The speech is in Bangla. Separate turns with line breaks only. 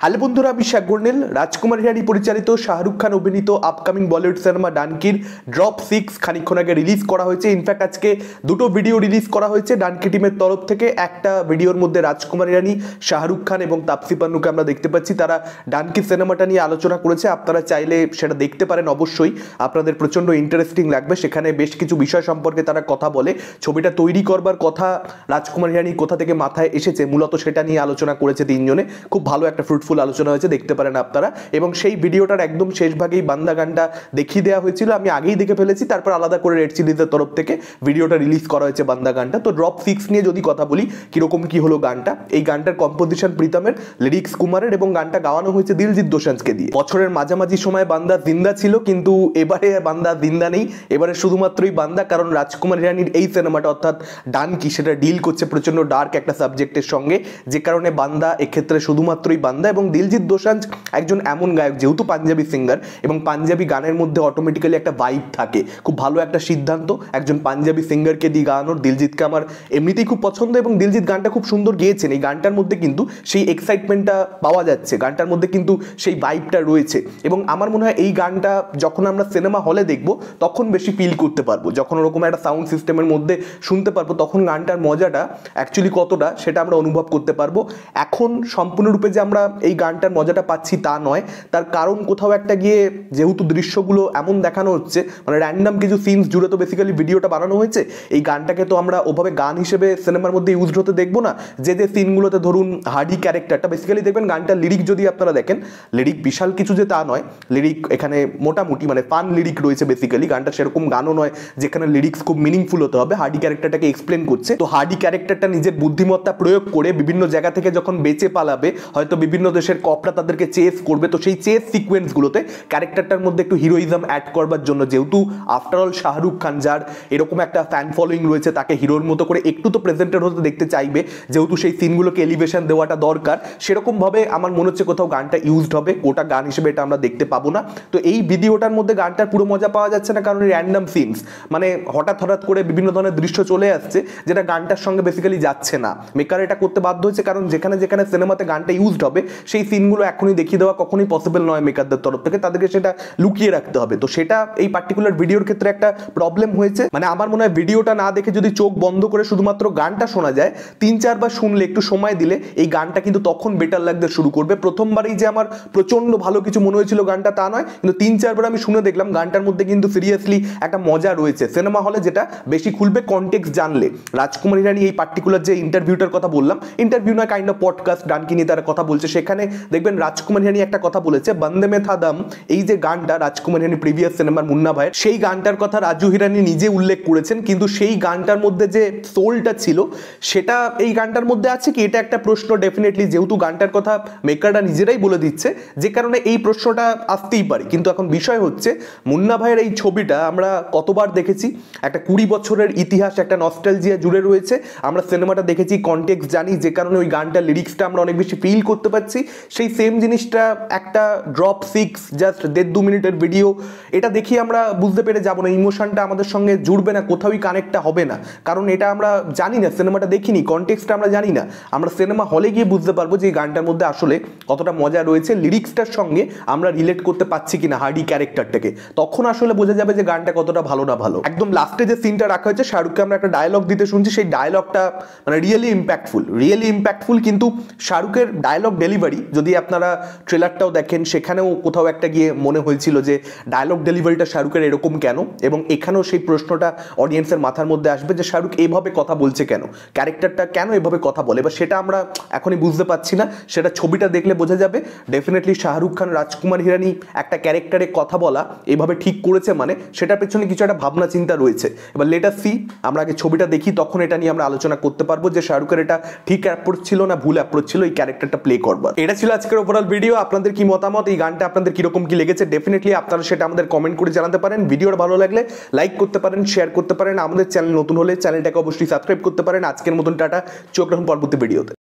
হ্যালো বন্ধুরা, আমি শেখ গর্নেল। রাজকুমার হিরানি পরিচালিত শাহরুখ খান অভিনীত আপকামিং বলিউড সিনেমা ডানকির ড্রপ 6 খানিকক্ষণ আগে রিলিজ করা হয়েছে। ইনফ্যাক্ট আজকে দুটো ভিডিও রিলিজ করা হয়েছে ডানকি টিমের তরফ থেকে। একটা ভিডিওর মধ্যে রাজকুমার হিরানি, শাহরুখ খান এবং তাপসি পান্নুকে আমরা দেখতে পাচ্ছি, তারা ডানকি সিনেমাটা নিয়ে আলোচনা করেছে। আপনারা চাইলে সেটা দেখতে পারেন, অবশ্যই আপনাদের প্রচণ্ড ইন্টারেস্টিং লাগবে। সেখানে বেশ কিছু বিষয় সম্পর্কে তারা কথা বলে। ছবিটা তৈরি করবার কথা রাজকুমার হিরানি কোথা থেকে মাথায় এসেছে, মূলত সেটা নিয়ে আলোচনা করেছে তিনজনে। খুব ভালো একটা ফুল আলোচনা হয়েছে, দেখতে পারেন আপনারা। এবং সেই ভিডিওটার একদম শেষ ভাগেই বান্দা গানটা দেখিয়ে দেওয়া হয়েছিল, আমি আগেই দেখে ফেলেছি। তারপর আলাদা করে রেড চিলিজের তরফ থেকে ভিডিওটা রিলিজ করা হয়েছে বান্দা গানটা। তো ড্রপ 6 নিয়ে যদি কথা বলি, কিরকম কি হলো গানটা, এই গানটার কম্পোজিশন প্রীতমের, লিরিক্স কুমারের, এবং গানটা গাওয়ানো হয়েছে দিলজিৎ দোসাঞ্জকে দিয়ে। বছরের মাঝামাঝি সময় বান্দা জিন্দা ছিল, কিন্তু এবারে বান্দা জিন্দা নেই, এবারে শুধুমাত্রই বান্দা। কারণ রাজকুমার হিরানির এই সিনেমাটা অর্থাৎ ডানকি, সেটা ডিল করছে প্রচন্ড ডার্ক একটা সাবজেক্টের সঙ্গে, যে কারণে বান্দা এক্ষেত্রে শুধুমাত্রই বান্দা। এবং দিলজিৎ দোসাঞ্জ একজন এমন গায়ক, যেহেতু পাঞ্জাবি সিঙ্গার, এবং পাঞ্জাবি গানের মধ্যে অটোমেটিক্যালি একটা ভাইব থাকে। খুব ভালো একটা সিদ্ধান্ত একজন পাঞ্জাবি সিঙ্গারকে দিয়ে গাওয়ানোর। দিলজিৎকে আমার এমনিতেই খুব পছন্দ, এবং দিলজিৎ গানটা খুব সুন্দর গেয়েছেন। এই গানটার মধ্যে কিন্তু সেই এক্সাইটমেন্টটা পাওয়া যাচ্ছে, গানটার মধ্যে কিন্তু সেই ভাইবটা রয়েছে। এবং আমার মনে হয় এই গানটা যখন আমরা সিনেমা হলে দেখবো তখন বেশি ফিল করতে পারবো, যখন ওরকম একটা সাউন্ড সিস্টেমের মধ্যে শুনতে পারবো, তখন গানটার মজাটা অ্যাকচুয়ালি কতটা সেটা আমরা অনুভব করতে পারবো। এখন সম্পূর্ণরূপে যে আমরা এই গানটার মজাটা পাচ্ছি তা নয়, তার কারণ কোথাও একটা গিয়ে যেহেতু দৃশ্যগুলো এমন দেখানো হচ্ছে, মানে র্যান্ডাম কিছু সিনস জুড়ে তো বেসিক্যালি ভিডিওটা বানানো হয়েছে। এই গানটাকে তো আমরা ওভাবে গান হিসেবে সিনেমার মধ্যে ইউজড হতে দেখবো না। যে সিনগুলোতে ধরুন হার্ডি ক্যারেক্টারটা, বেসিক্যালি দেখবেন গানটার লিরিক যদি আপনারা দেখেন, লিরিক বিশাল কিছু যে তা নয়, লিরিক এখানে মোটামুটি মানে ফান লিরিক রয়েছে। বেসিক্যালি গানটা সেরকম গানও নয় যেখানে লিরিক্স খুব মিনিংফুল হতে হবে। হার্ডি ক্যারেক্টারটাকে এক্সপ্লেন করছে, তো হার্ডি ক্যারেক্টারটা নিজের বুদ্ধিমত্তা প্রয়োগ করে বিভিন্ন জায়গা থেকে যখন বেঁচে পালাবে, হয়তো বিভিন্ন দেশের কপরা তাদেরকে চেস করবে, তো সেই চেস সিকোয়েন্সগুলোতে ক্যারেক্টারটার মধ্যে একটু হিরোইজম অ্যাড করবার জন্য, যেহেতু আফটারঅল শাহরুখ খান, যার এরকম একটা ফ্যান ফলোয়িং রয়েছে, তাকে হিরোর মতো করে একটু তো প্রেজেন্টেড হতে দেখতে চাইবে, যেহেতু সেই সিনগুলোকে এলিভেশন দেওয়াটা দরকার। সেরকমভাবে আমার মনে হচ্ছে কোথাও গানটা ইউজড হবে, গোটা গান হিসেবে এটা আমরা দেখতে পাবো না। তো এই ভিডিওটার মধ্যে গানটার পুরো মজা পাওয়া যাচ্ছে না, কারণ র্যান্ডাম সিনস, মানে হঠাৎ হঠাৎ করে বিভিন্ন ধরনের দৃশ্য চলে আসছে, যেটা গানটার সঙ্গে বেসিক্যালি যাচ্ছে না। মেকার এটা করতে বাধ্য হয়েছে, কারণ যেখানে যেখানে সিনেমাতে গানটা ইউজড হবে, সেই সিনগুলো এখনই দেখিয়ে দেওয়া কখনোই পসিবল নয় মেকারদের তরফ থেকে, তাদেরকে সেটা লুকিয়ে রাখতে হবে। তো সেটা এই পার্টিকুলার ভিডিওর ক্ষেত্রে একটা প্রবলেম হয়েছে। মানে আমার মনে হয় ভিডিওটা না দেখে যদি চোখ বন্ধ করে শুধুমাত্র গানটা শোনা যায়, 3-4 বার শুনলে, একটু সময় দিলে, এই গানটা কিন্তু তখন বেটার লাগতে শুরু করবে। প্রথমবারই যে আমার প্রচন্ড ভালো কিছু মনে হয়েছিল গানটা তা নয়, কিন্তু 3-4 বার আমি শুনে দেখলাম গানটার মধ্যে কিন্তু সিরিয়াসলি একটা মজা রয়েছে। সিনেমা হলে যেটা বেশি খুলবে কনটেক্সট জানলে। রাজকুমার হিরানি এই পার্টিকুলার যে ইন্টারভিউটার কথা বললাম, ইন্টারভিউ না, কাইন্ড অফ পডকাস্ট, ডানকি নিয়ে তারা কথা বলছে, সেখানে দেখবেন রাজকুমার হিরানি একটা কথা বলেছে, বন্দে মে থা দম, এই যে গানটা রাজকুমার হিরানি প্রিভিয়াস সিনেমার মুন্না ভাই, সেই গানটার কথা রাজু হিরানি নিজে উল্লেখ করেছেন, কিন্তু সেই গানটার মধ্যে যে সোলটা ছিল সেটা এই গানটার মধ্যে আছে কি, এটা একটা প্রশ্ন ডেফিনেটলি। যেহেতু গানটার কথা মেকাররা নিজেরাই বলে দিচ্ছে, যে কারণে এই প্রশ্নটা আসতেই পারে। কিন্তু এখন বিষয় হচ্ছে, মুন্না ভাইয়ের এই ছবিটা আমরা কতবার দেখেছি, একটা 20 বছরের ইতিহাস, একটা নস্টালজিয়া জুড়ে রয়েছে। আমরা সিনেমাটা দেখেছি, কনটেক্সট জানি, যে কারণে ওই গানটার লিরিক্সটা আমরা অনেক বেশি ফিল করতে পারছি। সেই সেম জিনিসটা একটা ড্রপ 6 জাস্ট 1.5-2 মিনিটের ভিডিও, এটা দেখি আমরা বুঝতে পেরে যাবো না, ইমোশনটা আমাদের সঙ্গে জুড়বে না, কোথাওই কানেক্টটা হবে না। কারণ এটা আমরা জানি না, সিনেমাটা দেখিনি, কনটেক্সটটা আমরা জানি না। আমরা সিনেমা হলে গিয়ে বুঝতে পারবো যে এই গানটার মধ্যে আসলে কতটা মজা রয়েছে, লিরিক্সটার সঙ্গে আমরা রিলেট করতে পারছি কিনা হার্ডি ক্যারেক্টারটাকে, তখন আসলে বোঝা যাবে যে গানটা কতটা ভালো না ভালো। একদম লাস্টে যে সিনটা রাখা হয়েছে, শাহরুখকে আমরা একটা ডায়লগ দিতে শুনছি, সেই ডায়লগটা মানে রিয়েলি ইম্প্যাক্টফুল। কিন্তু শাহরুখের ডায়লগ ডেলিভারি, যদি আপনারা ট্রেলারটাও দেখেন, সেখানেও কোথাও একটা গিয়ে মনে হয়েছিল যে ডায়লগ ডেলিভারিটা শাহরুখের এরকম কেন, এবং এখানেও সেই প্রশ্নটা অডিয়েন্সের মাথার মধ্যে আসবে যে শাহরুখ এইভাবে কথা বলছে কেন, ক্যারেক্টারটা কেন এভাবে কথা বলে। বা সেটা আমরা এখনই বুঝতে পারছি না, সেটা ছবিটা দেখলে বোঝা যাবে। ডেফিনেটলি শাহরুখ খান রাজকুমার হিরানি একটা ক্যারেক্টারে কথা বলা এভাবে ঠিক করেছে, মানে সেটার পেছনে কিছু একটা ভাবনা চিন্তা রয়েছে। এবার লেট আস সি, আমরা আগে ছবিটা দেখি, তখন এটা নিয়ে আমরা আলোচনা করতে পারবো যে শাহরুখের এটা ঠিক অ্যাপ্রোচ ছিল না ভুল অ্যাপ্রোচ ছিল এই ক্যারেক্টারটা প্লে করবার। এটা ছিল আজকের ওভারঅল ভিডিও। আপনাদের কি মতামত, এই গানটা আপনাদের কিরকম কি লেগেছে, ডেফিনেটলি আপনারা সেটা আমাদের কমেন্ট করে জানাতে পারেন। ভিডিওটা ভালো লাগলে লাইক করতে পারেন, শেয়ার করতে পারেন। আমাদের চ্যানেল নতুন হলে চ্যানেলটাকে অবশ্যই সাবস্ক্রাইব করতে পারেন। আজকের মতন টাটা, চোখ রাখুন পরবর্তী ভিডিওতে।